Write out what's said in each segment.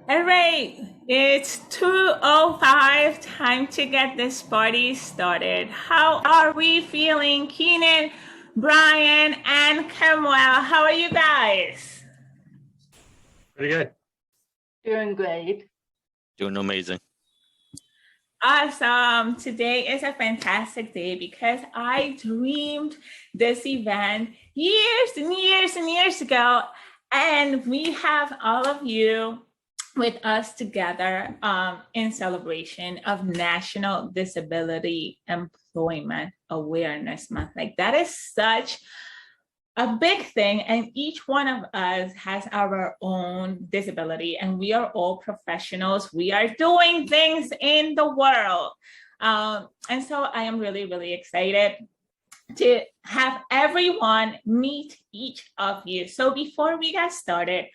All right, it's 2:05, time to get this party started. How are we feeling, Keenan, Brian, and Camwell? How are you guys? Pretty good. Doing great. Doing amazing. Awesome. Today is a fantastic day because I dreamed this event years and years and years ago, and we have all of you with us together in celebration of National Disability Employment Awareness Month. Like, that is such a big thing, and each one of us has our own disability, and we are all professionals. We are doing things in the world. And so I am really, really excited to have everyone meet each of you. So before we get started,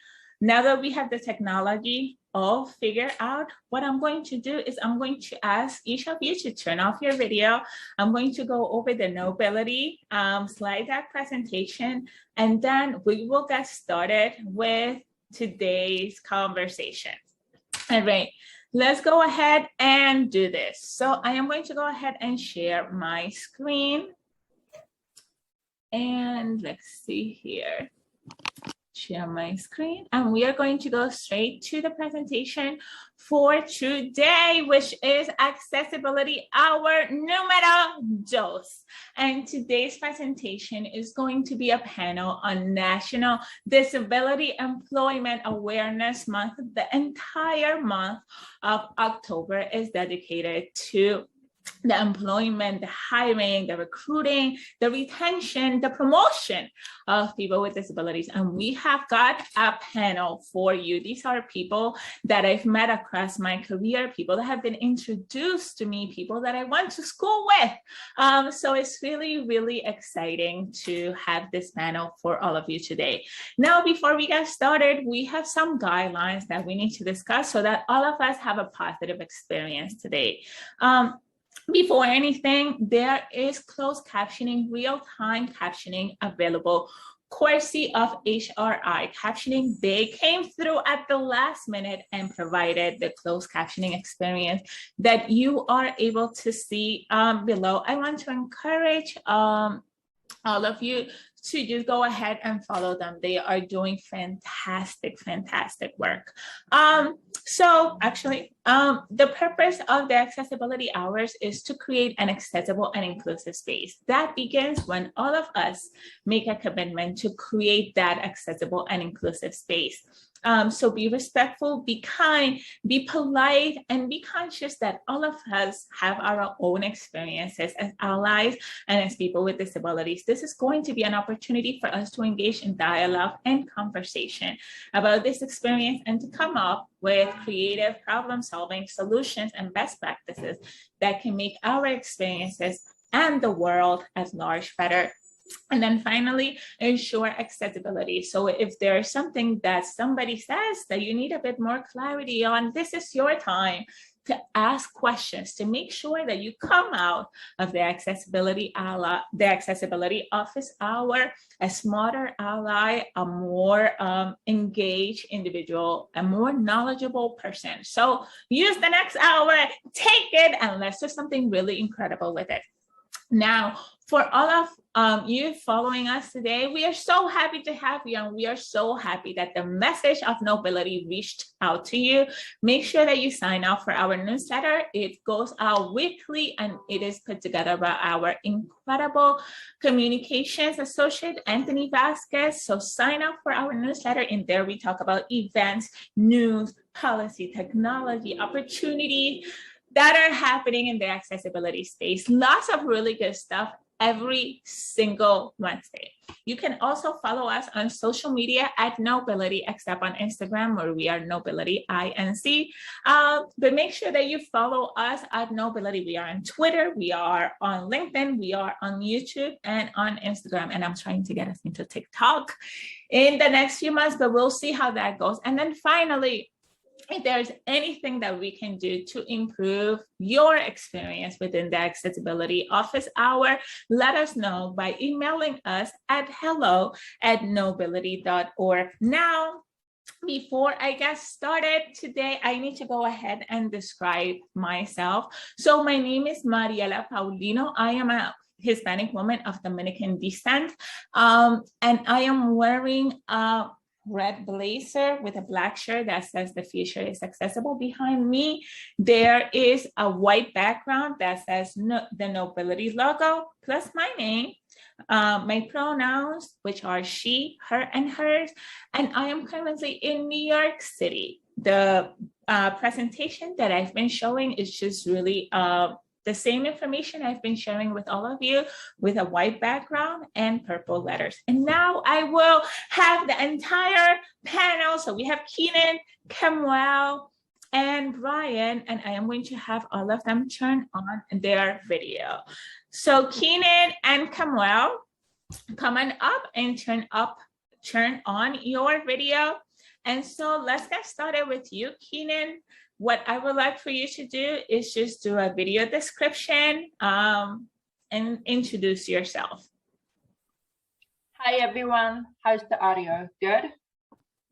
now that we have the technology all figured out, what I'm going to do is I'm going to ask each of you to turn off your video. I'm going to go over the Knowbility slide deck presentation, and then we will get started with today's conversation. All right, let's go ahead and do this. So I am going to go ahead and share my screen. And let's see here. Share my screen, and we are going to go straight to the presentation for today, which is Accessibility Hour Numero Dos. And today's presentation is going to be a panel on National Disability Employment Awareness Month. The entire month of October is dedicated to the employment, the hiring, the recruiting, the retention, the promotion of people with disabilities. And we have got a panel for you. These are people that I've met across my career, people that have been introduced to me, people that I went to school with. So it's really, really exciting to have this panel for all of you today. Now, before we get started, we have some guidelines that we need to discuss so that all of us have a positive experience today. Before anything, there is closed captioning, real-time captioning available, courtesy of HRI Captioning. They came through at the last minute and provided the closed captioning experience that you are able to see below. I want to encourage all of you to just go ahead and follow them. They are doing fantastic, fantastic work. So actually, the purpose of the accessibility hours is to create an accessible and inclusive space. That begins when all of us make a commitment to create that accessible and inclusive space. So be respectful, be kind, be polite, and be conscious that all of us have our own experiences as allies and as people with disabilities. This is going to be an opportunity for us to engage in dialogue and conversation about this experience and to come up with creative problem-solving solutions and best practices that can make our experiences and the world at large better. And then finally, ensure accessibility. So if there's something that somebody says that you need a bit more clarity on, this is your time to ask questions, to make sure that you come out of the accessibility office hour a smarter ally, a more engaged individual, a more knowledgeable person. So use the next hour, take it, and let's do something really incredible with it. Now, for all of you following us today, we are so happy to have you, and we are so happy that the message of Knowbility reached out to you. Make sure that you sign up for our newsletter. It goes out weekly, and it is put together by our incredible communications associate, Anthony Vasquez. So sign up for our newsletter. In there, we talk about events, news, policy, technology, opportunity that are happening in the accessibility space. Lots of really good stuff every single Wednesday. You can also follow us on social media at Knowbility, except on Instagram, where we are Knowbility INC. But make sure that you follow us at Knowbility. We are on Twitter, we are on LinkedIn, we are on YouTube and on Instagram. And I'm trying to get us into TikTok in the next few months, but we'll see how that goes. And then finally, if there's anything that we can do to improve your experience within the accessibility office hour, let us know by emailing us at hello@knowbility.org. Now, Before I get started today, I need to go ahead and describe myself. So my name is Mariela Paulino. I am a Hispanic woman of Dominican descent, and I am wearing a red blazer with a black shirt that says the future is accessible. Behind me, there is a white background that says the Knowbility logo plus my name. My pronouns, which are she, her, and hers, and I am currently in New York City. The presentation that I've been showing is just really the same information I've been sharing with all of you with a white background and purple letters. And now I will have the entire panel. So we have Keenan, Kemuel, and Brian, and I am going to have all of them turn on their video. So Keenan and Kemuel, come on up and turn on your video. And so let's get started with you, Keenan. What I would like for you to do is just do a video description and introduce yourself. Hi, everyone. How's the audio? Good?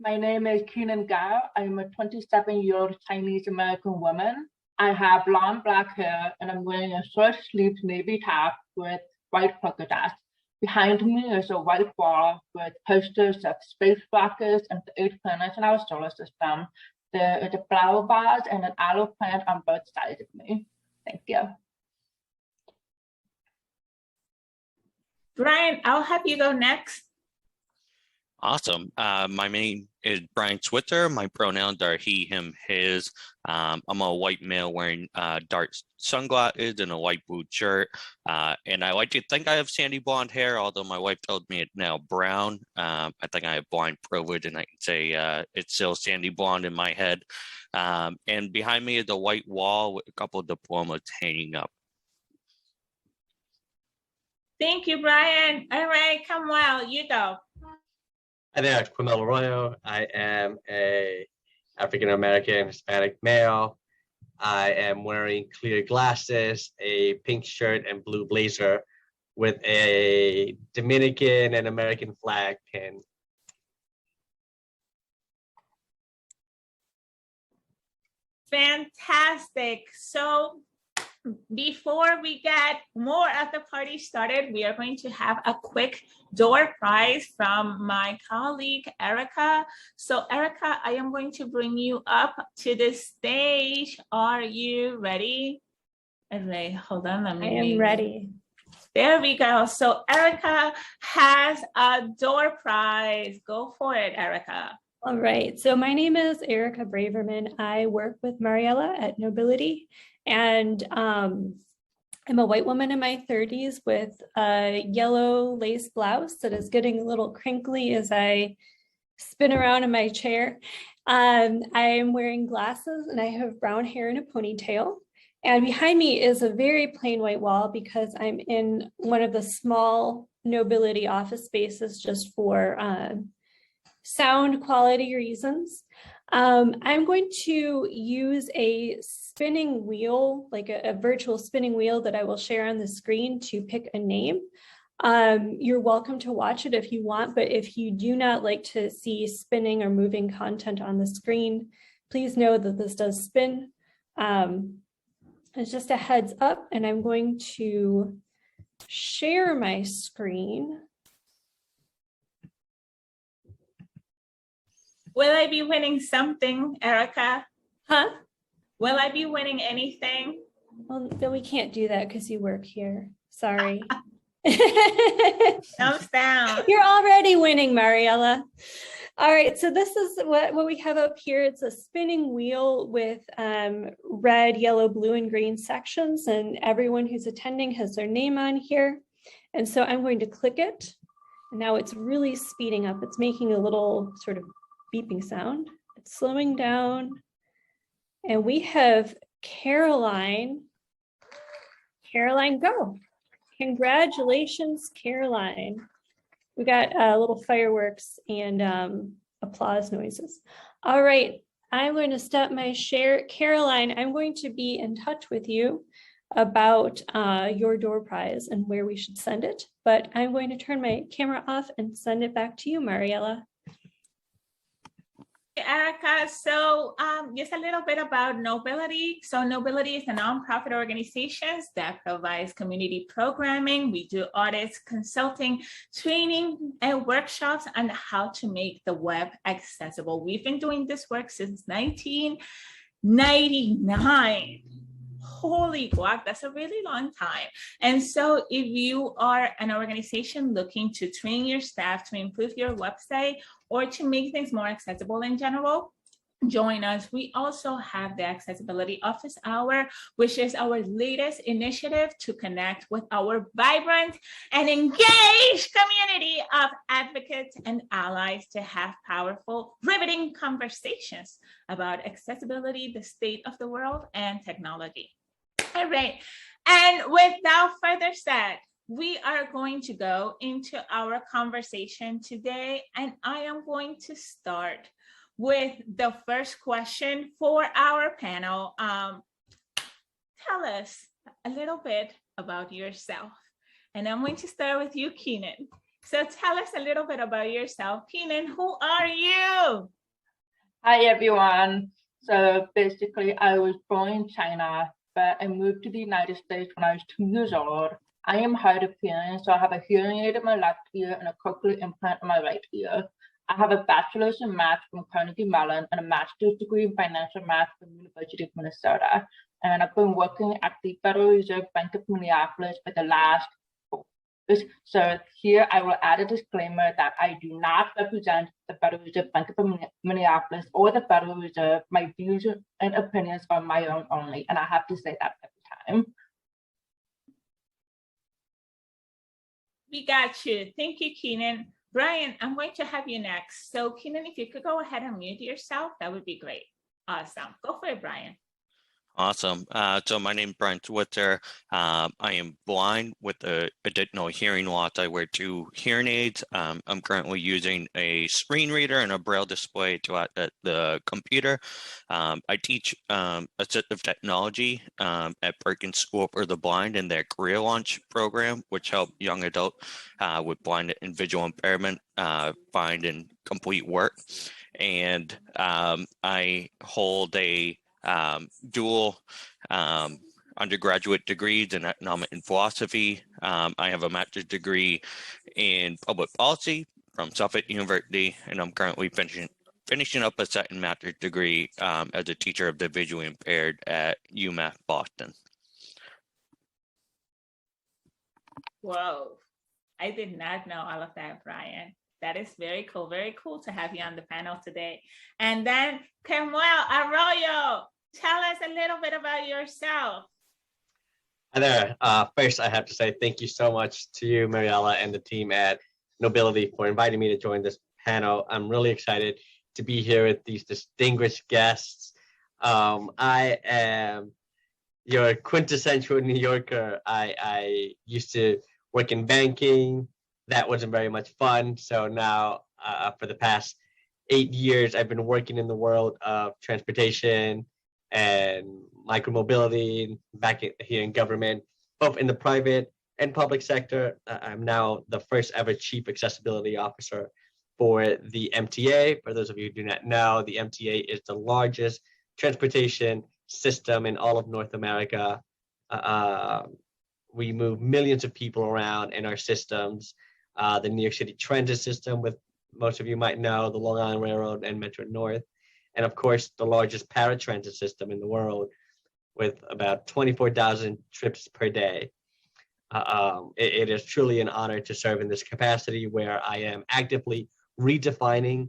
My name is Keenan Gao. I'm a 27-year-old Chinese American woman. I have long black hair and I'm wearing a short-sleeved navy top with white polka dots. Behind me is a white wall with posters of space rockets and the 8 planets in our solar system. There is a flower vase and an aloe plant on both sides of me. Thank you. Brian, I'll have you go next. Awesome. My name is Brian Switzer. My pronouns are he, him, his. I'm a white male wearing dark sunglasses and a light blue shirt. And I like to think I have sandy blonde hair, although my wife told me it's now brown. I think I have blind privilege and I can say it's still sandy blonde in my head. And behind me is a white wall with a couple of diplomas hanging up. Thank you, Brian. All right, Kemuel, you go. Hi there, it's Quimel Arroyo. I am a African-American Hispanic male. I am wearing clear glasses, a pink shirt and blue blazer with a Dominican and American flag pin. Fantastic. So before we get more of the party started, we are going to have a quick door prize from my colleague, Erica. So Erica, I am going to bring you up to the stage. Are you ready? Okay, hold on. I am ready. There we go. So Erica has a door prize. Go for it, Erica. All right. So my name is Erica Braverman. I work with Mariela at Knowbility. And I'm a white woman in my 30s with a yellow lace blouse that is getting a little crinkly as I spin around in my chair. I am wearing glasses and I have brown hair in a ponytail. And behind me is a very plain white wall because I'm in one of the small Knowbility office spaces just for sound quality reasons. I'm going to use a spinning wheel, like a virtual spinning wheel that I will share on the screen to pick a name. You're welcome to watch it if you want, but if you do not like to see spinning or moving content on the screen, please know that this does spin. It's just a heads up, and I'm going to share my screen. Will I be winning something, Erica? Huh? Will I be winning anything? Well, then we can't do that because you work here. Sorry. Thumbs down. You're already winning, Mariela. All right, so this is what we have up here. It's a spinning wheel with red, yellow, blue, and green sections, and everyone who's attending has their name on here. And so I'm going to click it. And now it's really speeding up. It's making a little sort of beeping sound. It's slowing down. And we have Caroline. Caroline, go. Congratulations, Caroline. We got little fireworks and applause noises. All right, I'm going to stop my share. Caroline, I'm going to be in touch with you about your door prize and where we should send it, but I'm going to turn my camera off and send it back to you, Mariela. Erica. So just a little bit about Knowbility. So Knowbility is a nonprofit organization that provides community programming. We do audits, consulting, training, and workshops on how to make the web accessible. We've been doing this work since 1999. Holy guac, that's a really long time. And so if you are an organization looking to train your staff to improve your website or to make things more accessible in general, join us. We also have the Accessibility Office Hour, which is our latest initiative to connect with our vibrant and engaged community of advocates and allies to have powerful, riveting conversations about accessibility, the state of the world, and technology. All right, and without further said, we are going to go into our conversation today, and I am going to start with the first question for our panel. Tell us a little bit about yourself, and I'm going to start with you, Keenan. So tell us a little bit about yourself. Keenan, who are you? Hi, everyone. So basically, I was born in China, but I moved to the United States when I was 2 years old. I am hard of hearing, so I have a hearing aid in my left ear and a cochlear implant in my right ear. I have a bachelor's in math from Carnegie Mellon and a master's degree in financial math from University of Minnesota. And I've been working at the Federal Reserve Bank of Minneapolis for the last 4 years. So here I will add a disclaimer that I do not represent the Federal Reserve Bank of Minneapolis or the Federal Reserve. My views and opinions are my own only, and I have to say that every time. We got you. Thank you, Keenan. Brian, I'm going to have you next. So Keenan, if you could go ahead and mute yourself, that would be great. Awesome. Go for it, Brian. Awesome. So my name is Brian Switzer. I am blind with a additional hearing loss. I wear 2 hearing aids. I'm currently using a screen reader and a braille display to at the computer. I teach assistive technology at Perkins School for the Blind in their career launch program, which help young adults with blind and visual impairment find and complete work. And I hold a dual undergraduate degrees in economics and philosophy. I have a master's degree in public policy from Suffolk University, and I'm currently finishing up a second master's degree as a teacher of the visually impaired at UMass Boston. Whoa, I did not know all of that, Brian. That is very cool to have you on the panel today. And then Samuel Arroyo, tell us a little bit about yourself. Hi there. First, I have to say thank you so much to you, Mariella, and the team at Knowbility for inviting me to join this panel. I'm really excited to be here with these distinguished guests. I am your quintessential New Yorker. I used to work in banking. That wasn't very much fun. So now for the past 8 years, I've been working in the world of transportation and micromobility back here in government, both in the private and public sector. I'm now the first ever Chief Accessibility Officer for the MTA. For those of you who do not know, the MTA is the largest transportation system in all of North America. We move millions of people around in our systems. The New York City transit system, with most of you might know, the Long Island Railroad and Metro North, and of course the largest paratransit system in the world with about 24,000 trips per day. It is truly an honor to serve in this capacity, where I am actively redefining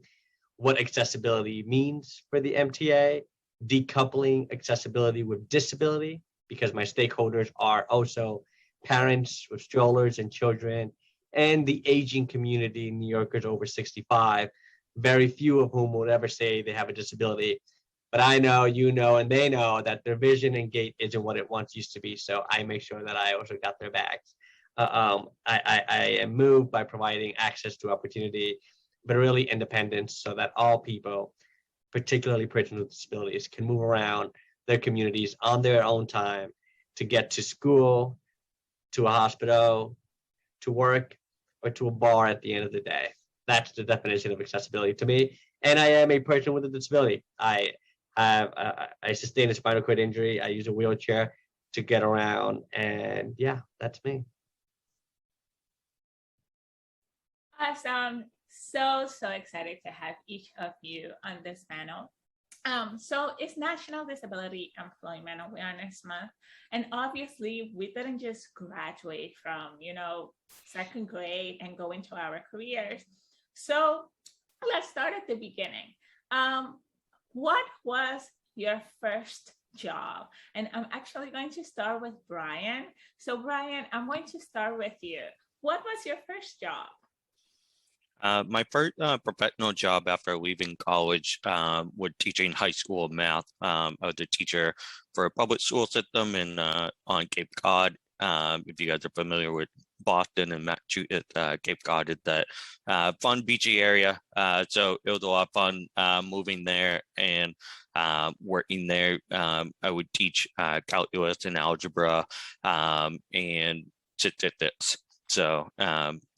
what accessibility means for the MTA, decoupling accessibility with disability, because my stakeholders are also parents with strollers and children, and the aging community, New Yorkers over 65, very few of whom would ever say they have a disability. But I know, you know, and they know that their vision and gait isn't what it once used to be. So I make sure that I also got their backs. I am moved by providing access to opportunity, but really independence, so that all people, particularly persons with disabilities, can move around their communities on their own time to get to school, to a hospital, to work, or to a bar at the end of the day. That's the definition of accessibility to me. and I am a person with a disability. I have I sustained a spinal cord injury. I use a wheelchair to get around, and yeah, that's me. Awesome. So excited to have each of you on this panel. So it's National Disability Employment Awareness Month. And obviously we didn't just graduate from, second grade and go into our careers. So let's start at the beginning. What was your first job? And I'm actually going to start with Brian. So Brian, I'm going to start with you. What was your first job? My first professional job after leaving college was teaching high school math. I was a teacher for a public school system on Cape Cod. If you guys are familiar with Boston and Massachusetts, Cape Cod is that fun beachy area. So it was a lot of fun moving there and working there. I would teach calculus and algebra and statistics. So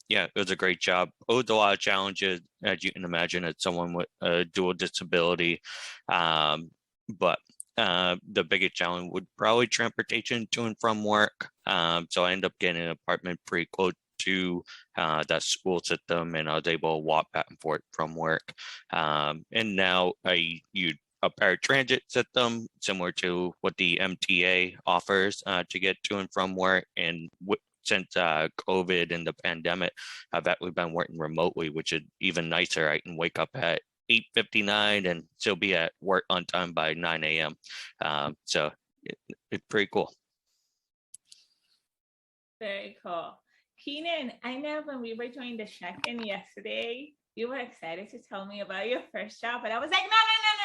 yeah, it was a great job. It was a lot of challenges, as you can imagine, as someone with a dual disability. But the biggest challenge would probably transportation to and from work. So I ended up getting an apartment pretty close to that school system, and I was able to walk back and forth from work. And now I use a paratransit system similar to what the MTA offers to get to and from work. And since COVID and the pandemic, I've actually been working remotely, which is even nicer. I can wake up at 8:59 and still be at work on time by 9 a.m. So it's pretty cool. Very cool. Keenan, I know when we were doing the check-in yesterday, you were excited to tell me about your first job, but I was like,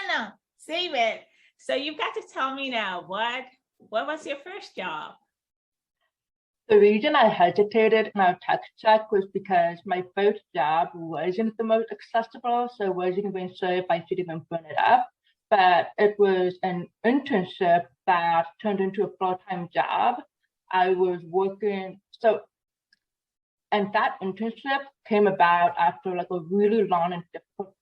no, save it. So you've got to tell me now, what was your first job? The reason I hesitated in our tech check was because my first job wasn't the most accessible, so I wasn't even sure if I should even bring it up. But it was an internship that turned into a full-time job. I was working, and that internship came about after like a really long and difficult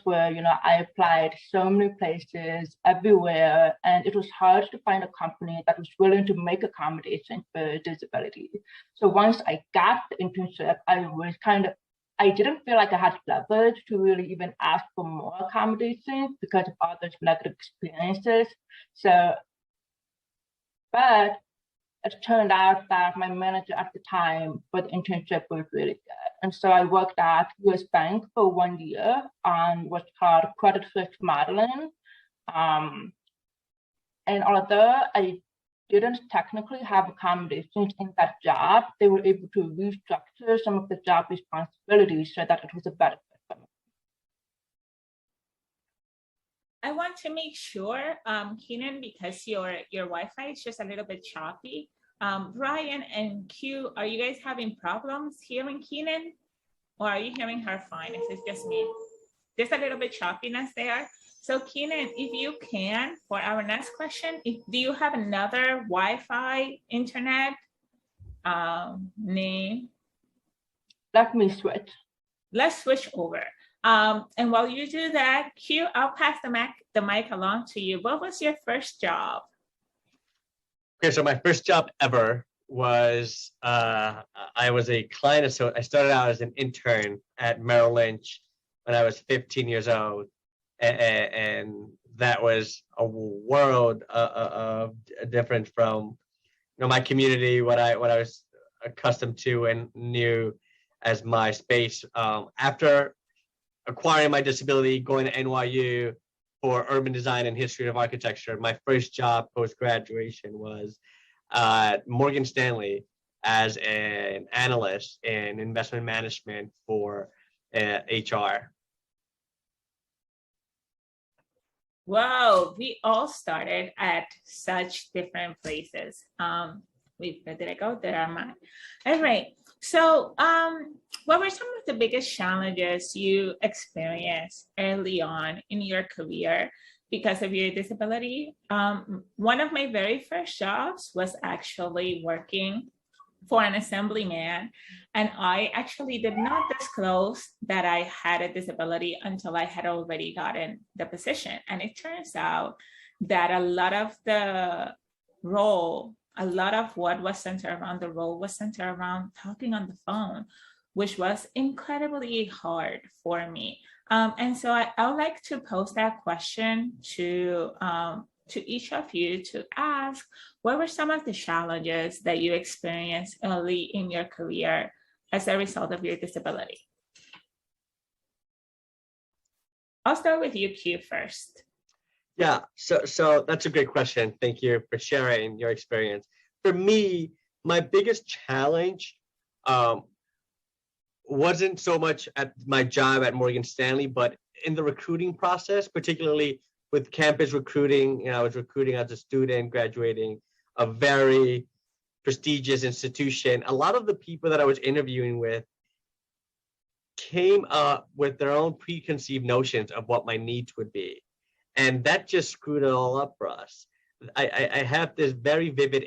where I applied so many places everywhere, and it was hard to find a company that was willing to make accommodations for disability. So once I got the internship, I didn't feel like I had leverage to really even ask for more accommodations because of all those negative experiences. But it turned out that my manager at the time for the internship was really good. And so I worked at US Bank for 1 year on what's called credit risk modeling. And although I didn't technically have accommodations in that job, they were able to restructure some of the job responsibilities so that it was a benefit for me. I want to make sure, Keenan, because your Wi-Fi is just a little bit choppy. Brian and Q, are you guys having problems hearing Keenan? Or are you hearing her fine? Is it just me? There's a little bit choppiness there. So Keenan, if you can, for our next question, do you have another Wi-Fi internet name? Let me switch. Let's switch over. And while you do that, Q, I'll pass the mic along to you. What was your first job? Okay, so my first job ever was I was a client. So I started out as an intern at Merrill Lynch when I was 15 years old, and that was a world of different from my community, what I was accustomed to and knew as my space. After acquiring my disability, going to NYU for urban design and history of architecture, my first job post-graduation was Morgan Stanley as an analyst in investment management for HR. Whoa, we all started at such different places. Wait, where did I go? There am I. All right. So what were some of the biggest challenges you experienced early on in your career because of your disability? One of my very first jobs was actually working for an assemblyman. And I actually did not disclose that I had a disability until I had already gotten the position. And it turns out that a lot of what was centered around the role was centered around talking on the phone, which was incredibly hard for me. And so I would like to pose that question to each of you to ask, what were some of the challenges that you experienced early in your career as a result of your disability? I'll start with you, Q, first. Yeah, so that's a great question. Thank you for sharing your experience. For me, my biggest challenge wasn't so much at my job at Morgan Stanley, but in the recruiting process, particularly with campus recruiting. I was recruiting as a student, graduating a very prestigious institution. A lot of the people that I was interviewing with came up with their own preconceived notions of what my needs would be. And that just screwed it all up for us. I have this very vivid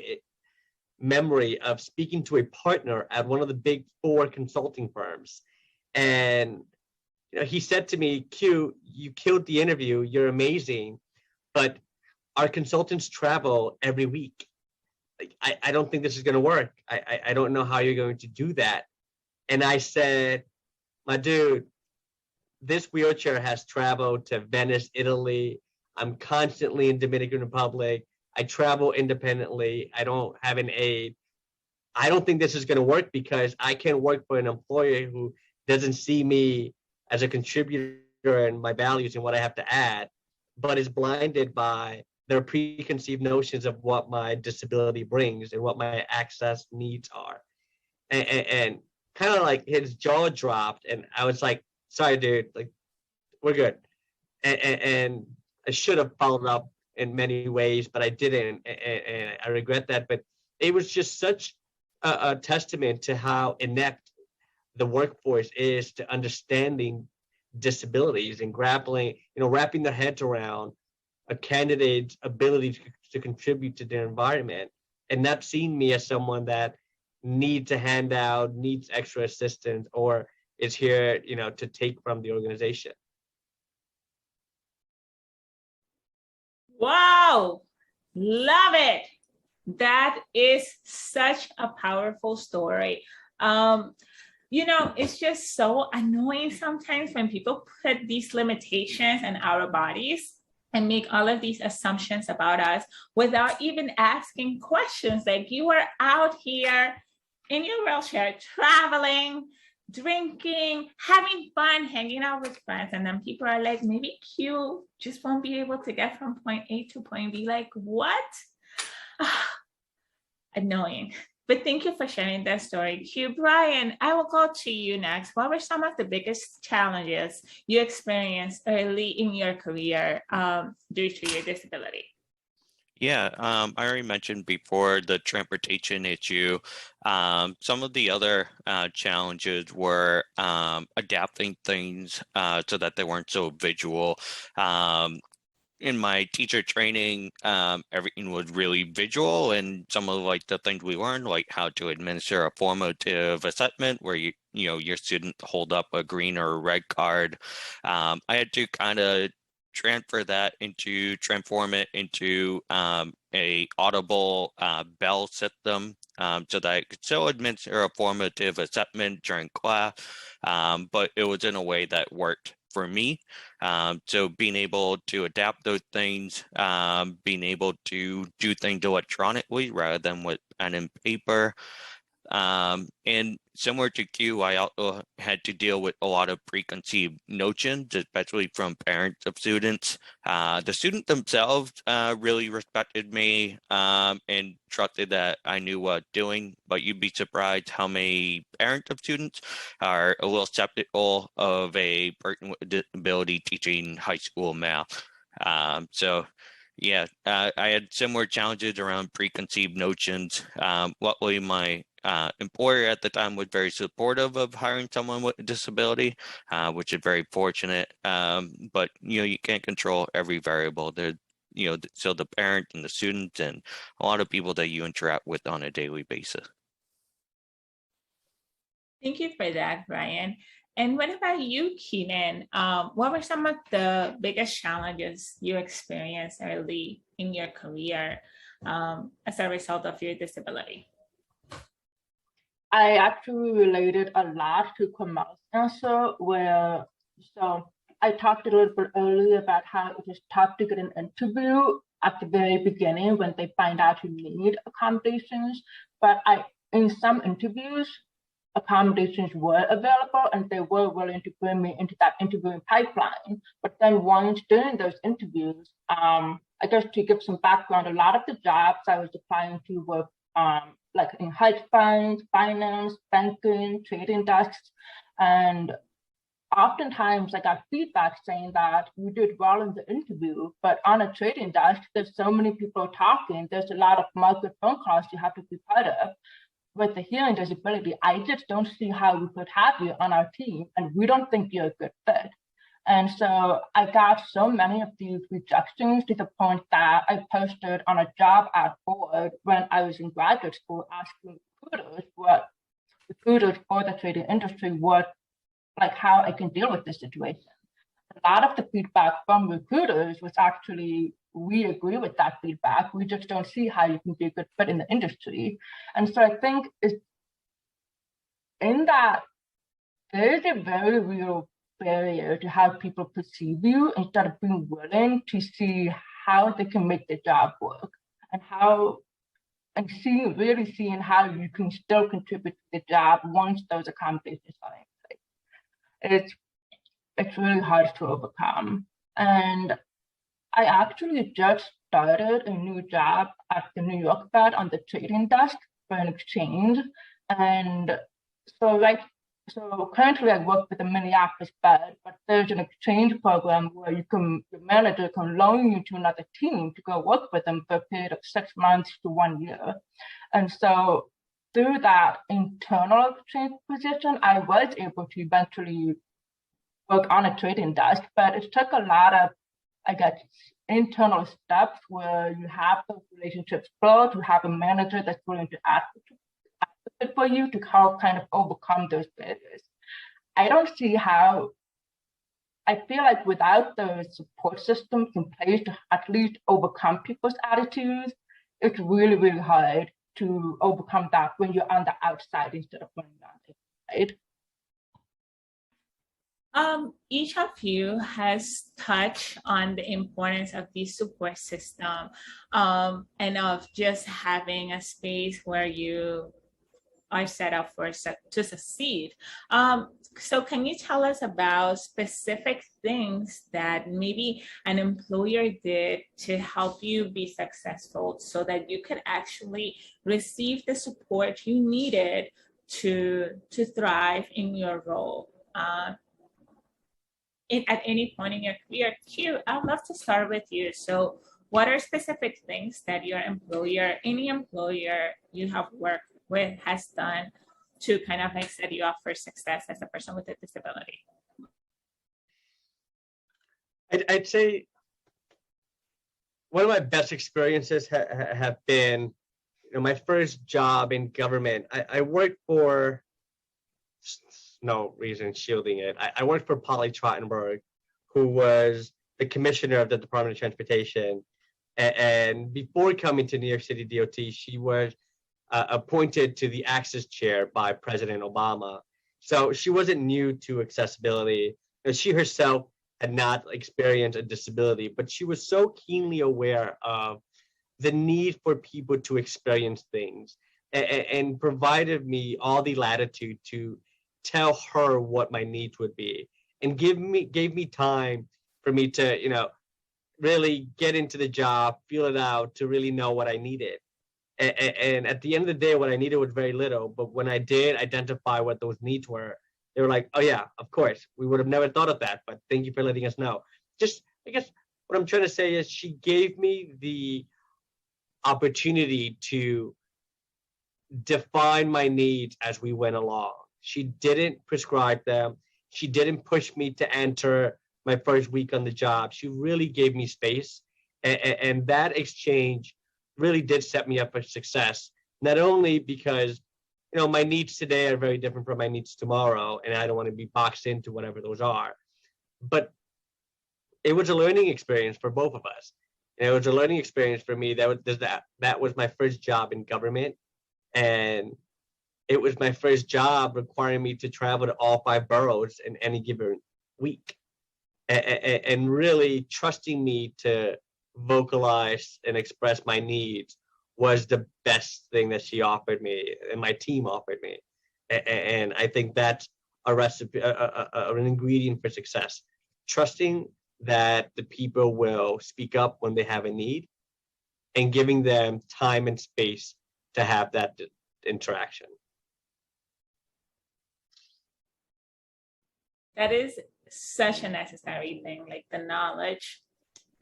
memory of speaking to a partner at one of the big 4 consulting firms. And he said to me, Q, you killed the interview. You're amazing. But our consultants travel every week. Like, I don't think this is going to work. I don't know how you're going to do that. And I said, my dude, this wheelchair has traveled to Venice, Italy. I'm constantly in Dominican Republic. I travel independently. I don't have an aide. I don't think this is going to work because I can't work for an employer who doesn't see me as a contributor and my values and what I have to add, but is blinded by their preconceived notions of what my disability brings and what my access needs are. And kind of like his jaw dropped, and I was like, sorry, dude, like, we're good. And I should have followed up in many ways, but I didn't, and I regret that. But it was just such a testament to how inept the workforce is to understanding disabilities and grappling, wrapping their heads around a candidate's ability to contribute to their environment, and not seeing me as someone that needs a handout, needs extra assistance, or is here, to take from the organization. Wow, love it. That is such a powerful story. It's just so annoying sometimes when people put these limitations in our bodies and make all of these assumptions about us without even asking questions. Like, you are out here in your wheelchair, traveling, drinking, having fun, hanging out with friends, and then people are like, maybe Q just won't be able to get from point A to point B. Like, what? Annoying. But thank you for sharing that story. Q. Brian, I will go to you next. What were some of the biggest challenges you experienced early in your career due to your disability? Yeah, I already mentioned before the transportation issue. Some of the other challenges were adapting things so that they weren't so visual. In my teacher training, everything was really visual, and some of the things we learned, like how to administer a formative assessment where your student hold up a green or a red card. I had to kind of transform it into a audible bell system so that I could still administer a formative assessment during class, but it was in a way that worked for me. So being able to adapt those things, being able to do things electronically rather than with pen and paper. And similar to Q, I also had to deal with a lot of preconceived notions, especially from parents of students. The students themselves really respected me and trusted that I knew what I was doing, but you'd be surprised how many parents of students are a little skeptical of a person with a disability teaching high school math. Yeah, I had similar challenges around preconceived notions. Luckily, my employer at the time was very supportive of hiring someone with a disability, which is very fortunate. But you can't control every variable. There, so the parents and the students and a lot of people that you interact with on a daily basis. Thank you for that, Brian. And what about you, Keenan? What were some of the biggest challenges you experienced early in your career as a result of your disability? I actually related a lot to Kamal's answer, so I talked a little bit earlier about how it is tough to get an interview at the very beginning when they find out you need accommodations. But in some interviews, accommodations were available and they were willing to bring me into that interviewing pipeline. But then once during those interviews, I guess to give some background, a lot of the jobs I was applying to were like in hedge funds, finance, banking, trading desks. And oftentimes I got feedback saying that you did well in the interview, but on a trading desk, there's so many people talking, there's a lot of market phone calls you have to be part of. With the hearing disability, I just don't see how we could have you on our team, and we don't think you're a good fit. And so I got so many of these rejections to the point that I posted on a job ad board when I was in graduate school asking recruiters for the trading industry like how I can deal with this situation. A lot of the feedback from recruiters was actually, we agree with that feedback. We just don't see how you can be a good fit in the industry. And so I think in that there is a very real barrier to how people perceive you instead of being willing to see how they can make the job work and really seeing how you can still contribute to the job once those accommodations are in place. It's really hard to overcome. And I actually just started a new job at the New York Fed on the trading desk for an exchange. And so currently I work with the Minneapolis Fed, but there's an exchange program where your manager can loan you to another team to go work with them for a period of 6 months to 1 year. And so through that internal exchange position, I was able to eventually work on a trading desk, but it took a lot of, I guess, internal steps where you have those relationships built, you have a manager that's willing to advocate for you to help kind of overcome those barriers. I don't see how, I feel like without the support systems in place to at least overcome people's attitudes, it's really, really hard to overcome that when you're on the outside instead of when you're on the inside. Each of you has touched on the importance of the support system and of just having a space where you are set up to succeed. So can you tell us about specific things that maybe an employer did to help you be successful so that you could actually receive the support you needed to thrive in your role? At any point in your career. Q, I'd love to start with you. So what are specific things that any employer you have worked with has done to kind of like set you up for success as a person with a disability? I'd say one of my best experiences have been, my first job in government. I worked for, no reason shielding it. I worked for Polly Trottenberg, who was the commissioner of the Department of Transportation. And before coming to New York City DOT, she was appointed to the Access Chair by President Obama. So she wasn't new to accessibility. She herself had not experienced a disability, but she was so keenly aware of the need for people to experience things and provided me all the latitude to tell her what my needs would be and gave me time for me to, really get into the job, feel it out, to really know what I needed. And at the end of the day, what I needed was very little, but when I did identify what those needs were, they were like, oh yeah, of course, we would have never thought of that, but thank you for letting us know. Just, I guess what I'm trying to say is she gave me the opportunity to define my needs as we went along. She didn't prescribe them. She didn't push me to enter my first week on the job. She really gave me space. And that exchange really did set me up for success. Not only because, my needs today are very different from my needs tomorrow, and I don't want to be boxed into whatever those are. But it was a learning experience for both of us. And it was a learning experience for me. That was my first job in government. And it was my first job requiring me to travel to all 5 boroughs in any given week. And really trusting me to vocalize and express my needs was the best thing that she offered me and my team offered me. And I think that's a recipe, an ingredient for success. Trusting that the people will speak up when they have a need and giving them time and space to have that interaction. That is such a necessary thing, like the knowledge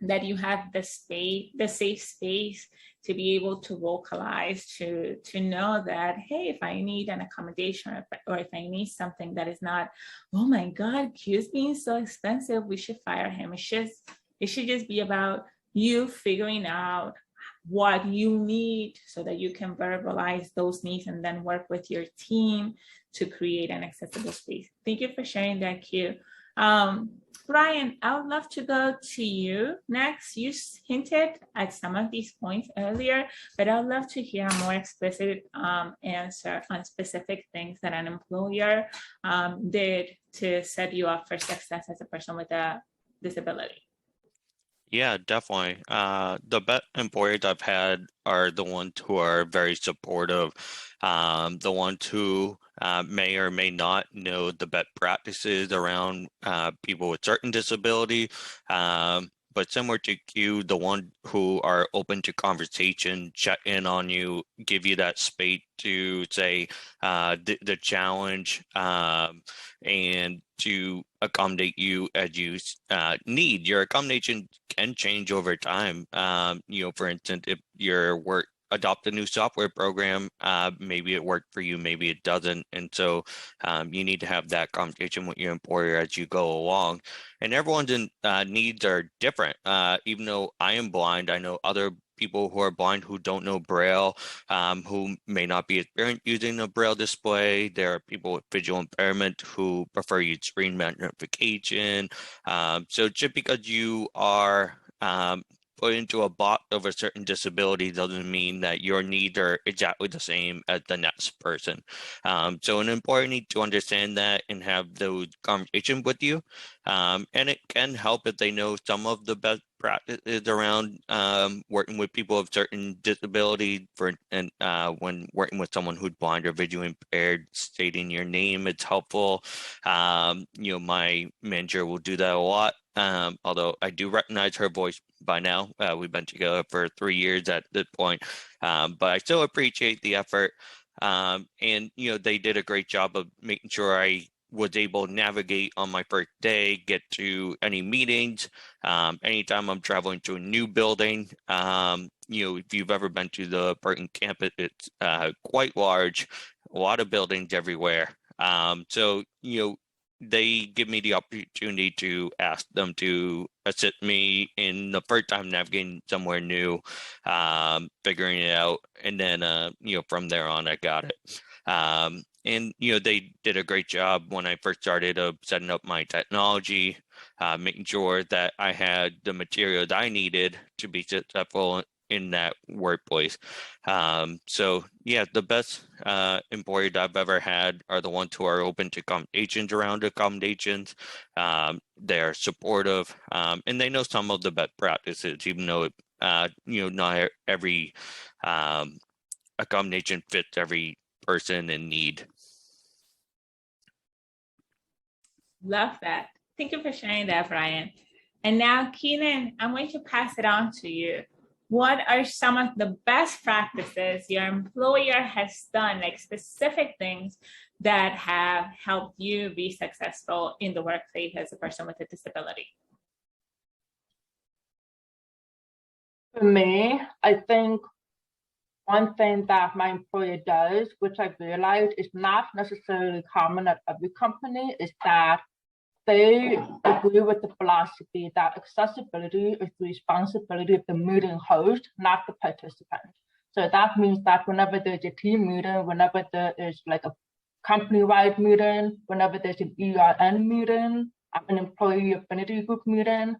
that you have the space, the safe space to be able to vocalize, to know that, hey, if I need an accommodation or if I need something that is not, oh my God, Q's being so expensive, we should fire him. It should just be about you figuring out what you need so that you can verbalize those needs and then work with your team to create an accessible space. Thank you for sharing that, Q. Brian, I would love to go to you next. You hinted at some of these points earlier, but I'd love to hear a more explicit answer on specific things that an employer did to set you up for success as a person with a disability. Yeah, definitely. The best employers I've had are the ones who are very supportive, the ones who may or may not know the best practices around people with certain disability. But similar to you, the one who are open to conversation, check in on you, give you that space to say the challenge and to accommodate you as you need. Your accommodation can change over time. For instance, if your work adopt a new software program, maybe it worked for you, maybe it doesn't. And so you need to have that conversation with your employer as you go along. And everyone's needs are different. Even though I am blind, I know other people who are blind who don't know Braille, who may not be experienced using a Braille display. There are people with visual impairment who prefer use screen magnification. So just because you are put into a box of a certain disability doesn't mean that your needs are exactly the same as the next person. So an employer needs to understand that and have those conversations with you. And it can help if they know some of the best practices around working with people of certain disabilities. When working with someone who's blind or visually impaired, stating your name is helpful. My manager will do that a lot. Although I do recognize her voice by now. We've been together for 3 years at this point, but I still appreciate the effort. And they did a great job of making sure I was able to navigate on my first day, get to any meetings. Anytime I'm traveling to a new building, if you've ever been to the Burton campus, it's quite large, a lot of buildings everywhere. So they give me the opportunity to ask them to assist me in the first time navigating somewhere new, figuring it out. And then, from there on, I got it. And they did a great job when I first started of setting up my technology, making sure that I had the materials I needed to be successful in that workplace. So yeah, the best employers I've ever had are the ones who are open to accommodations around accommodations. They're supportive, and they know some of the best practices, even though not every accommodation fits every person in need. Love that. Thank you for sharing that, Brian. And now, Keenan, I'm going to pass it on to you. What are some of the best practices your employer has done, like specific things that have helped you be successful in the workplace as a person with a disability? For me, I think one thing that my employer does, which I realized is not necessarily common at every company, is that they agree with the philosophy that accessibility is the responsibility of the meeting host, not the participant. So that means that whenever there's a team meeting, whenever there is like a company-wide meeting, whenever there's an ERN meeting, an employee affinity group meeting,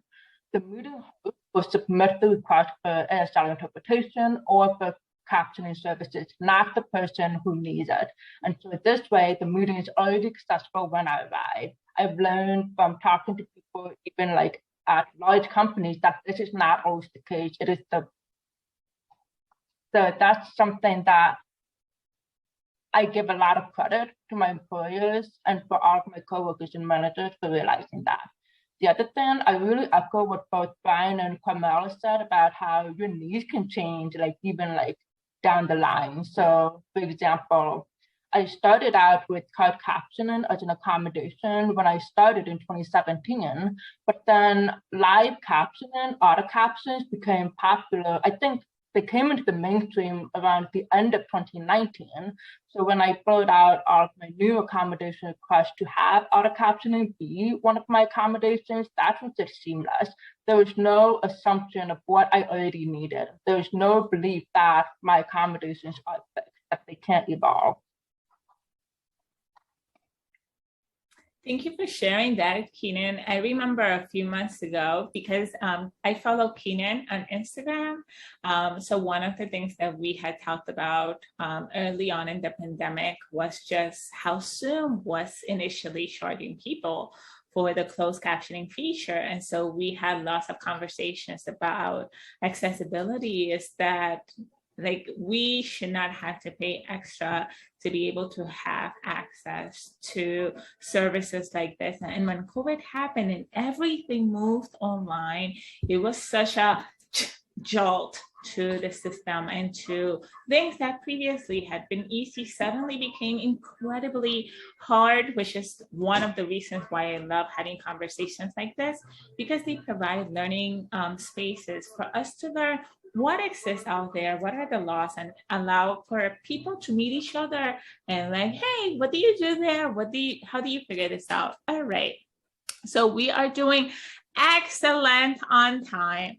the meeting host will submit the request for ASL interpretation or for captioning services, not the person who needs it. And so this way, the meeting is already accessible when I arrive. I've learned from talking to people, even like at large companies, that this is not always the case. It is that's something that I give a lot of credit to my employers and for all of my coworkers and managers for realizing that. The other thing, I really echo what both Brian and Carmela said about how your needs can change, like even like down the line. So for example, I started out with closed captioning as an accommodation when I started in 2017, but then live captioning, auto captions became popular. I think they came into the mainstream around the end of 2019. So when I filled out all of my new accommodation requests to have auto captioning be one of my accommodations, that was just seamless. There was no assumption of what I already needed. There was no belief that my accommodations are fixed, that they can't evolve. Thank you for sharing that, Keenan. I remember a few months ago, because I follow Keenan on Instagram. So one of the things that we had talked about early on in the pandemic was just how Zoom was initially charging people for the closed captioning feature. And so we had lots of conversations about accessibility, is that like we should not have to pay extra to be able to have access to services like this. And when COVID happened and everything moved online, it was such a jolt to the system, and to things that previously had been easy suddenly became incredibly hard, which is one of the reasons why I love having conversations like this, because they provide learning spaces for us to learn what exists out there, what are the laws, and allow for people to meet each other and like, hey, what do you do there? How do you figure this out? All right. So we are doing excellent on time.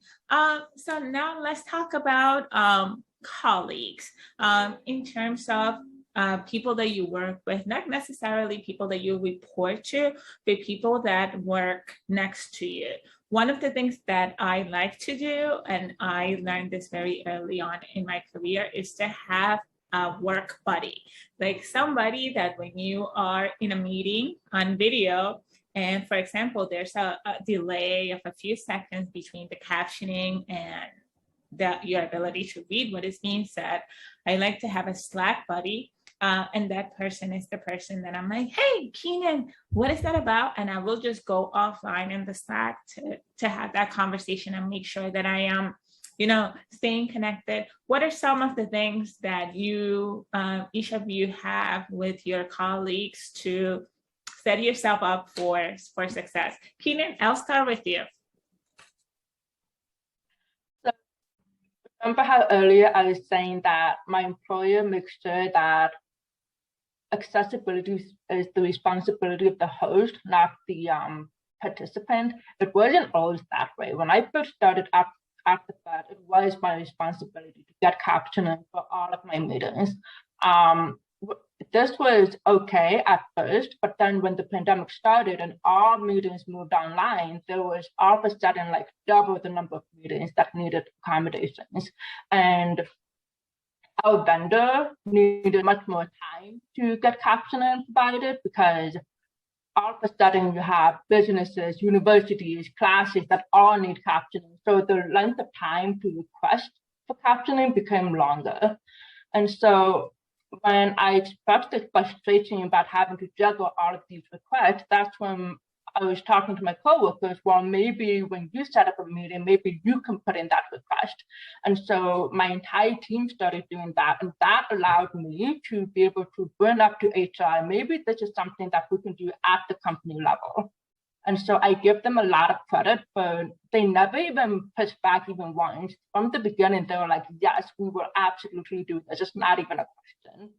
So now let's talk about colleagues in terms of people that you work with, not necessarily people that you report to, but people that work next to you. One of the things that I like to do, and I learned this very early on in my career, is to have a work buddy, like somebody that when you are in a meeting on video, and for example, there's a delay of a few seconds between the captioning and your ability to read what is being said, I like to have a Slack buddy. And that person is the person that I'm like, hey, Keenan, what is that about? And I will just go offline in the Slack to have that conversation and make sure that I am, staying connected. What are some of the things that you, each of you have with your colleagues to set yourself up for success? Keenan, I'll start with you. So, remember how earlier I was saying that my employer makes sure that accessibility is the responsibility of the host, not the participant? It wasn't always that way. When I first started at the Fed, it was my responsibility to get captioning for all of my meetings. This was okay at first, but then when the pandemic started and all meetings moved online, there was all of a sudden like double the number of meetings that needed accommodations. And our vendor needed much more time to get captioning provided, because all of a sudden you have businesses, universities, classes that all need captioning. So the length of time to request for captioning became longer. And so when I expressed the frustration about having to juggle all of these requests, that's when I was talking to my coworkers, well, maybe when you set up a meeting, maybe you can put in that request. And so my entire team started doing that. And that allowed me to be able to bring up to HR, maybe this is something that we can do at the company level. And so I give them a lot of credit, but they never even pushed back even once. From the beginning, they were like, yes, we will absolutely do this. It's not even a question.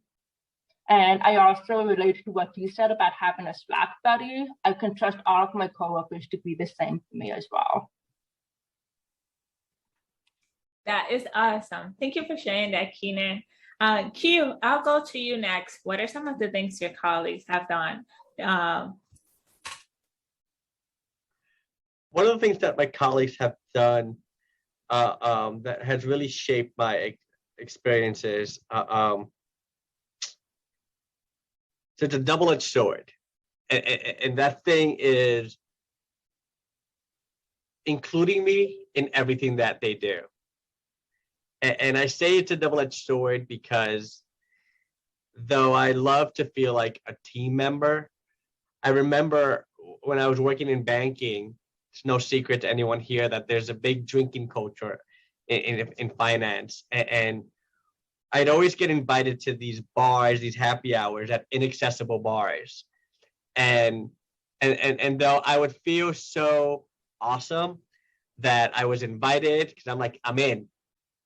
And I also relate to what you said about having a Slack buddy. I can trust all of my coworkers to be the same for me as well. That is awesome. Thank you for sharing that, Keenan. Q, I'll go to you next. What are some of the things your colleagues have done? One of the things that my colleagues have done that has really shaped my experiences, so it's a double-edged sword. And that thing is including me in everything that they do. And I say it's a double-edged sword because though I love to feel like a team member, I remember when I was working in banking, it's no secret to anyone here that there's a big drinking culture in finance. And I'd always get invited to these bars, these happy hours at inaccessible bars. And though I would feel so awesome that I was invited, because I'm like, I'm in,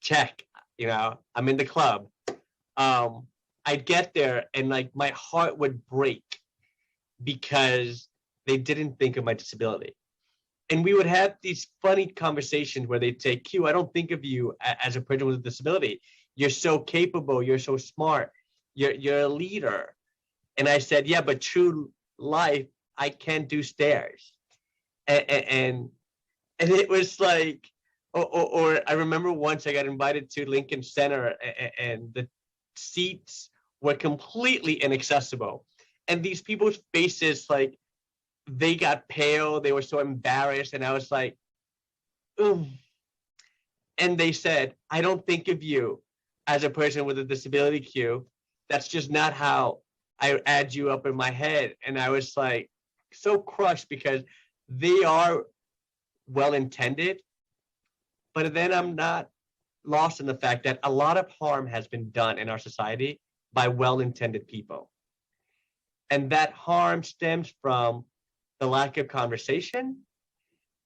check, I'm in the club. I'd get there and like my heart would break because they didn't think of my disability. And we would have these funny conversations where they'd say, Q, I don't think of you as a person with a disability. You're so capable, you're so smart, you're a leader. And I said, yeah, but true life, I can't do stairs. And it was like, or I remember once I got invited to Lincoln Center and the seats were completely inaccessible. And these people's faces, like, they got pale, they were so embarrassed. And I was like, ooh. And they said, I don't think of you as a person with a disability, Q. That's just not how I add you up in my head. And I was like, so crushed because they are well-intended, but then I'm not lost in the fact that a lot of harm has been done in our society by well-intended people. And that harm stems from the lack of conversation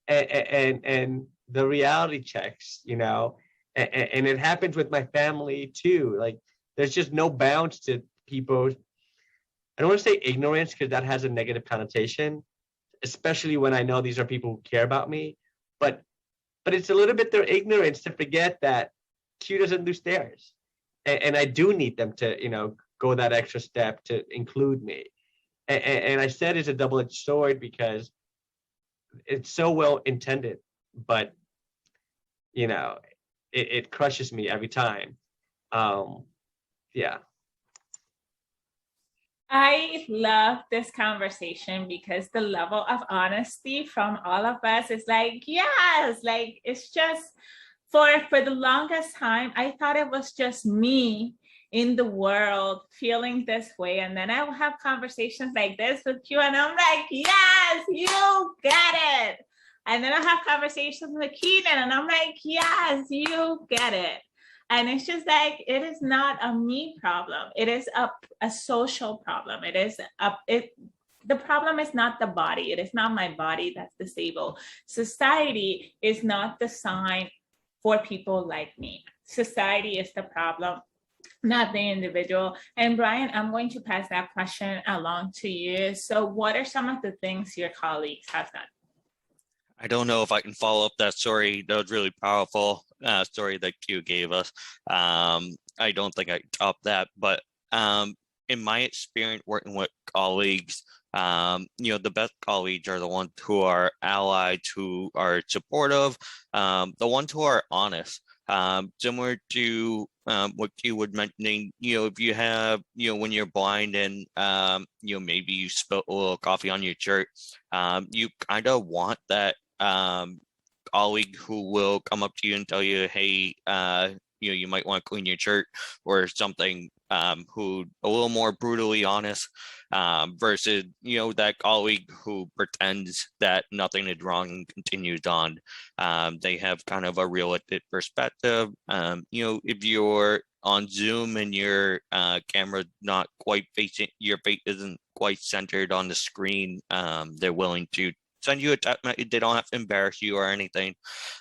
and the reality checks, and it happens with my family too. Like there's just no bounds to people. I don't want to say ignorance because that has a negative connotation, especially when I know these are people who care about me, but it's a little bit their ignorance to forget that Q doesn't do stairs. And I do need them to, go that extra step to include me. And I said it's a double-edged sword because it's so well intended, but it crushes me every time. Yeah. I love this conversation because the level of honesty from all of us is like, yes, like it's just for the longest time, I thought it was just me in the world feeling this way. And then I will have conversations like this with you and I'm like, yes, you get it. And then I have conversations with Keenan and I'm like, yes, you get it. And it's just like, it is not a me problem. It is a social problem. The problem is not the body. It is not my body that's disabled. Society is not designed for people like me. Society is the problem, not the individual. And Brian, I'm going to pass that question along to you. So what are some of the things your colleagues have done? I don't know if I can follow up that story. That was really powerful story that Q gave us. I don't think I can top that, but in my experience working with colleagues, the best colleagues are the ones who are allied, who are supportive, the ones who are honest. Similar to what Q was mentioning, if you have, when you're blind and, maybe you spill a little coffee on your shirt, you kind of want that colleague who will come up to you and tell you, hey, you might want to clean your shirt or something, who a little more brutally honest, versus, that colleague who pretends that nothing is wrong and continues on. They have kind of a realistic perspective. If you're on Zoom and your camera's not quite facing, your face isn't quite centered on the screen, they're willing to send you a text message. They don't have to embarrass you or anything,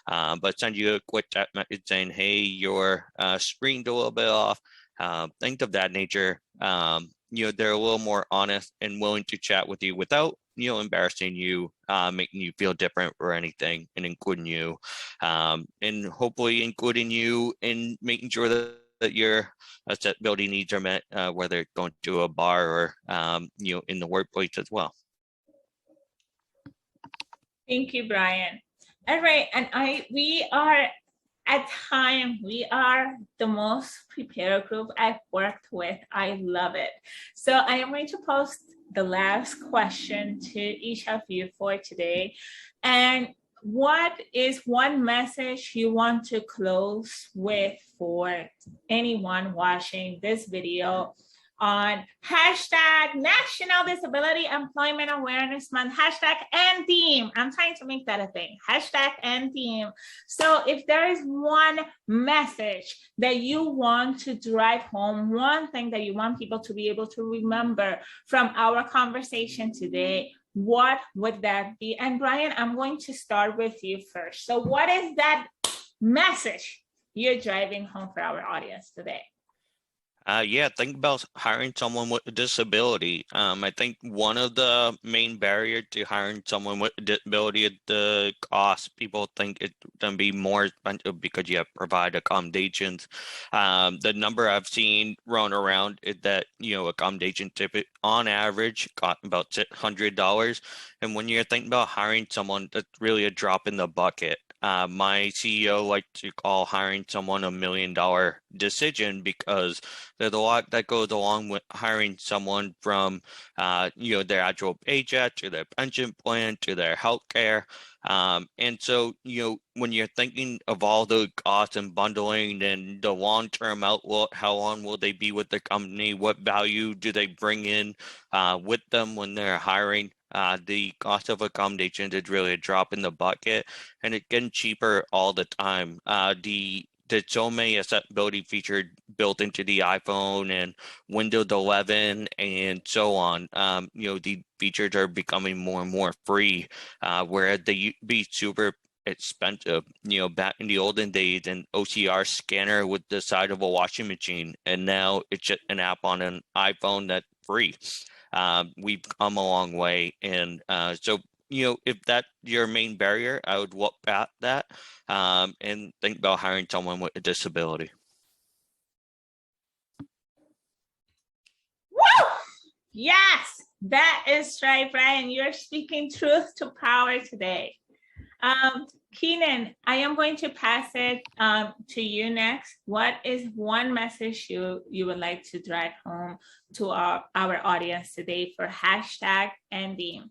but send you a quick text message saying, hey, your screen's a little bit off, things of that nature. They're a little more honest and willing to chat with you without embarrassing you, making you feel different or anything, and including you, and hopefully including you in making sure that your accessibility needs are met, whether going to a bar or in the workplace as well. Thank you, Brian. All right, and we are at time. We are the most prepared group I've worked with. I love it. So I am going to post the last question to each of you for today. And what is one message you want to close with for anyone watching this video on hashtag National Disability Employment Awareness Month, hashtag NDEAM. I'm trying to make that a thing, hashtag NDEAM. So if there is one message that you want to drive home, one thing that you want people to be able to remember from our conversation today, what would that be? And Brian, I'm going to start with you first. So what is that message you're driving home for our audience today? Think about hiring someone with a disability. I think one of the main barriers to hiring someone with a disability is the cost. People think it's going to be more expensive because you have to provide accommodations. The number I've seen run around is that, accommodation tip on average cost about $600. And when you're thinking about hiring someone, that's really a drop in the bucket. My CEO likes to call hiring someone $1 million decision because there's a lot that goes along with hiring someone from, their actual paycheck to their pension plan to their health care. And so, when you're thinking of all the costs and bundling and the long-term outlook, how long will they be with the company? What value do they bring in with them when they're hiring? The cost of accommodations is really a drop in the bucket, and it's getting cheaper all the time. There's so many accessibility features built into the iPhone and Windows 11 and so on. The features are becoming more and more free, whereas they used to be super expensive. Back in the olden days, an OCR scanner was the size of a washing machine, and now it's just an app on an iPhone that's free. We've come a long way, and so if that's your main barrier, I would look at that and think about hiring someone with a disability. Woo! Yes, that is right, Brian. You're speaking truth to power today. Keenan, I am going to pass it to you next. What is one message you would like to drive home to our audience today for hashtag NDEAM?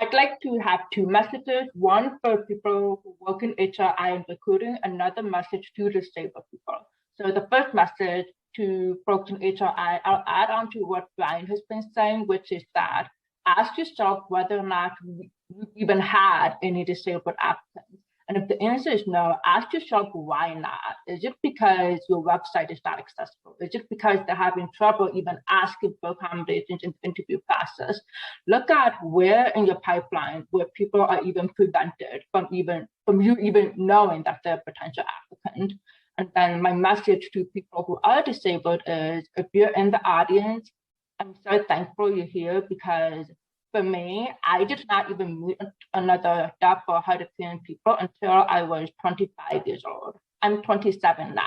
I'd like to have two messages, one for people who work in HRI and recruiting, another message to disabled people. So the first message to folks in HRI, I'll add on to what Brian has been saying, which is that ask yourself whether or not you even had any disabled applicants. And if the answer is no, ask yourself why not. Is it because your website is not accessible? Is it because they're having trouble even asking for accommodations in the interview process? Look at where in your pipeline where people are even prevented from you even knowing that they're a potential applicant. And then my message to people who are disabled is, if you're in the audience, I'm so thankful you're here, because for me, I did not even meet another deaf or hard of hearing people until I was 25 years old. I'm 27 now.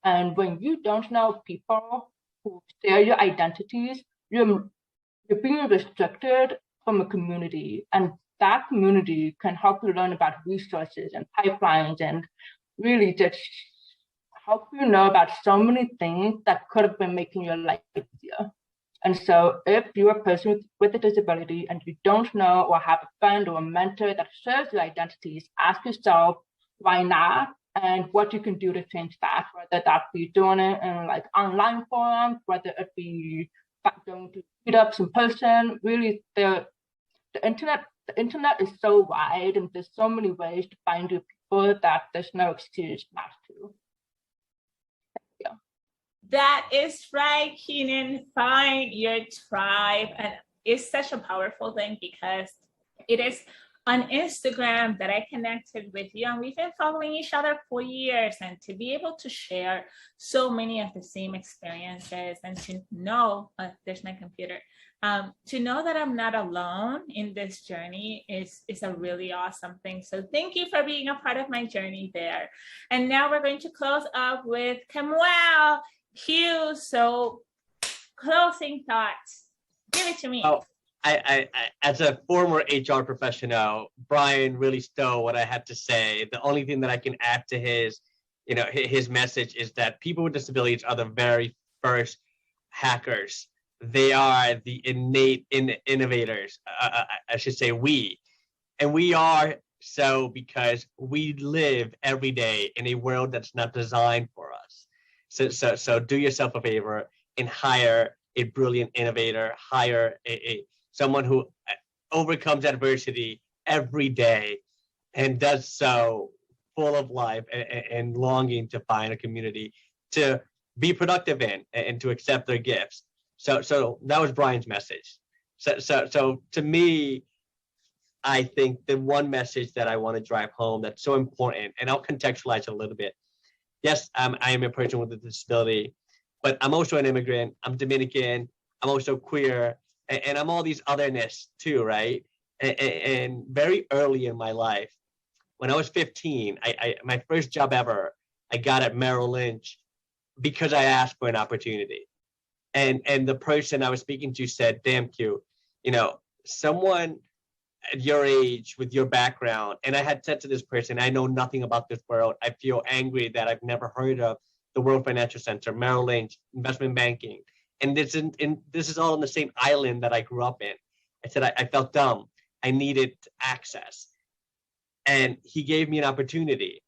And when you don't know people who share your identities, you're being restricted from a community. And that community can help you learn about resources and pipelines and really just help you know about so many things that could have been making your life easier. And so if you're a person with a disability and you don't know or have a friend or a mentor that shares your identities, ask yourself why not and what you can do to change that, whether that be doing it in like online forums, whether it be going to meetups in person. Really, the internet is so wide and there's so many ways to find your people that there's no excuse not to. That is right, Keenan. Find your tribe. And it's such a powerful thing because it is on Instagram that I connected with you, and we've been following each other for years. And to be able to share so many of the same experiences and to know, there's my computer, To know that I'm not alone in this journey is a really awesome thing. So thank you for being a part of my journey there. And now we're going to close up with Kemuel, Q. So closing thoughts. Give it to me. Oh, I as a former HR professional, Brian really stole what I had to say. The only thing that I can add to his, his message is that people with disabilities are the very first hackers. They are the innate innovators. I should say and we are so because we live every day in a world that's not designed for us. So do yourself a favor and hire a brilliant innovator, hire someone who overcomes adversity every day and does so full of life and longing to find a community to be productive in and to accept their gifts. So that was Brian's message. So to me, I think the one message that I want to drive home that's so important, and I'll contextualize it a little bit. Yes, I am a person with a disability, but I'm also an immigrant. I'm Dominican. I'm also queer, and I'm all these otherness too, right? And very early in my life, when I was 15, my first job ever, I got at Merrill Lynch because I asked for an opportunity. And the person I was speaking to said, "Damn, Q, someone at your age with your background," and I had said to this person, "I know nothing about this world. I feel angry that I've never heard of the World Financial Center, Merrill Lynch, investment banking, and this is all on the same island that I grew up in." I said I felt dumb. I needed access, and he gave me an opportunity.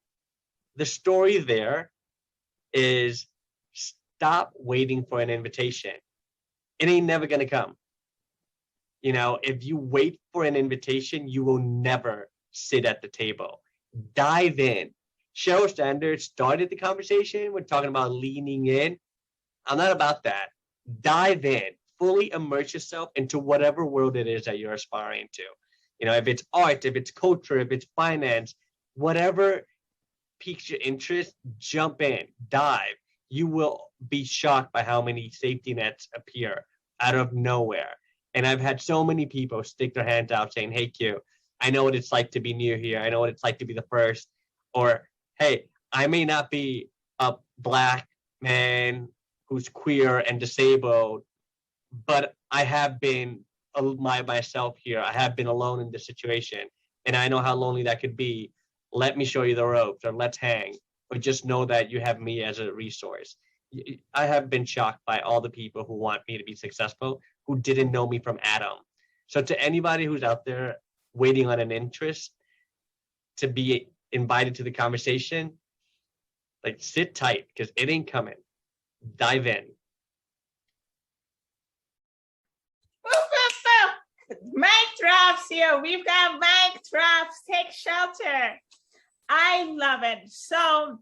The story there is, stop waiting for an invitation. It ain't never gonna come. If you wait for an invitation, you will never sit at the table. Dive in. Sheryl Sanders started the conversation. We're talking about leaning in. I'm not about that. Dive in. Fully immerse yourself into whatever world it is that you're aspiring to. If it's art, if it's culture, if it's finance, whatever piques your interest, jump in, dive. You will be shocked by how many safety nets appear out of nowhere. And I've had so many people stick their hands out saying, "Hey, Q, I know what it's like to be new here. I know what it's like to be the first." Or, "Hey, I may not be a Black man who's queer and disabled, but I have been myself here. I have been alone in this situation. And I know how lonely that could be. Let me show you the ropes, or let's hang. Or just know that you have me as a resource." I have been shocked by all the people who want me to be successful who didn't know me from Adam. So to anybody who's out there waiting on an interest to be invited to the conversation, sit tight because it ain't coming. Dive in. Mic drops here. We've got mic drops. Take shelter. I love it. So,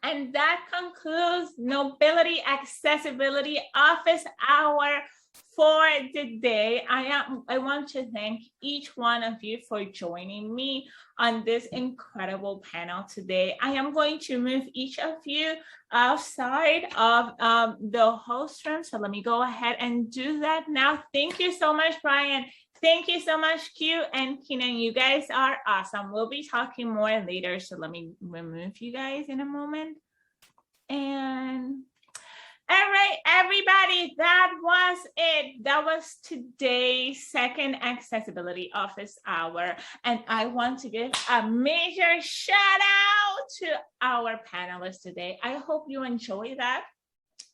and that concludes Knowbility Accessibility Office Hour for the day. I want to thank each one of you for joining me on this incredible panel today. I am going to move each of you outside of the host room. So let me go ahead and do that now. Thank you so much, Brian. Thank you so much, Q and Keenan. You guys are awesome. We'll be talking more later. So let me remove you guys in a moment. And all right, everybody, that was it. That was today's second Accessibility Office Hour. And I want to give a major shout out to our panelists today. I hope you enjoyed that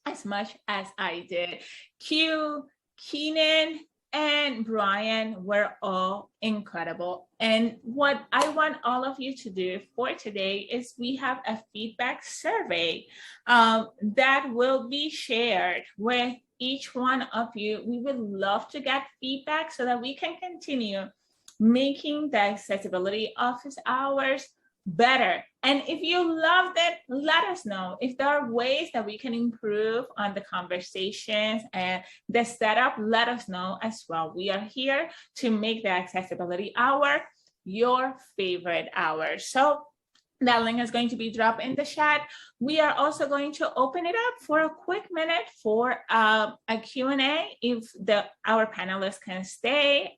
as much as I did. Q, Keenan, and Brian were all incredible. And what I want all of you to do for today is we have a feedback survey that will be shared with each one of you. We would love to get feedback so that we can continue making the Accessibility Office Hours better. And if you loved it, let us know. If there are ways that we can improve on the conversations and the setup, let us know as well. We are here to make the Accessibility Hour your favorite hour. So That link is going to be dropped in the chat. We are also going to open it up for a quick minute for a Q&A if our panelists can stay.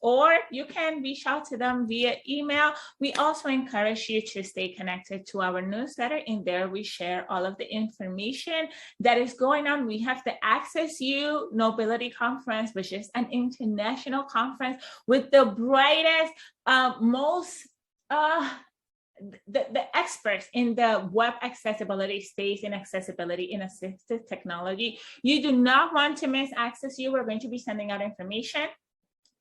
Or you can reach out to them via email. We also encourage you to stay connected to our newsletter. In there, we share all of the information that is going on. We have the Access You Knowbility Conference, which is an international conference with the brightest, most the experts in the web accessibility space, in accessibility in assistive technology. You do not want to miss Access You. We're going to be sending out information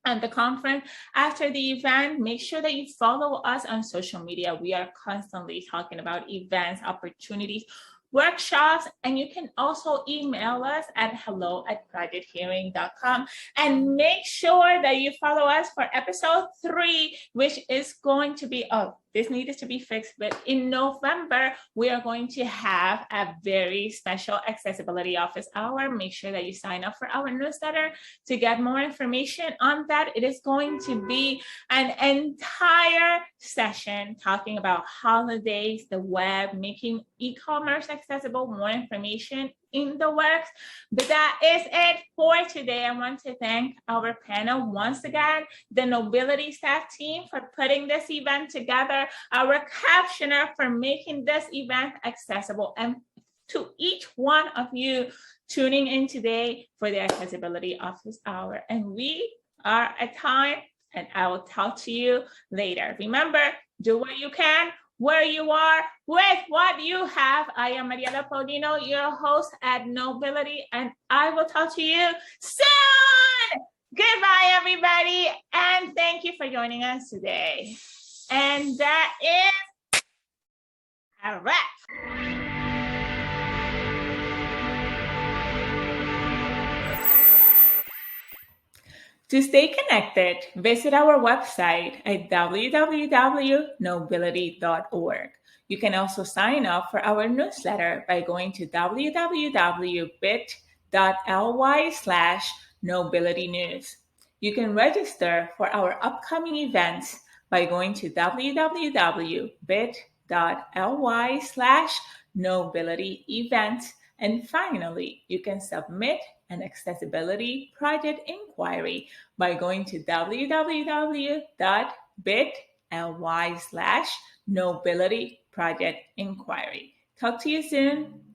at the conference. After the event, make sure that you follow us on social media. We are constantly talking about events, opportunities, workshops, and you can also email us at hello@projecthearing.com. And make sure that you follow us for episode 3, which is going to be, this needed to be fixed, but in November, we are going to have a very special accessibility office hour. Make sure that you sign up for our newsletter to get more information on that. It is going to be an entire session talking about holidays, the web, making e-commerce accessible, more information in the works. But that is it for today. I want to thank our panel once again, the Knowbility staff team for putting this event together, our captioner for making this event accessible, and to each one of you tuning in today for the Accessibility Office Hour. And we are at time, and I will talk to you later. Remember, do what you can, where you are, with what you have. I am Mariela Paulino, your host at Knowbility, and I will talk to you soon. Goodbye, everybody, and thank you for joining us today. And that is a wrap. To stay connected, visit our website at www.knowbility.org. You can also sign up for our newsletter by going to www.bit.ly/knowbilitynews. You can register for our upcoming events by going to www.bit.ly/knowbilityevents. And finally, you can submit an accessibility project inquiry by going to www.bit.ly/knowbilityprojectinquiry. Talk to you soon.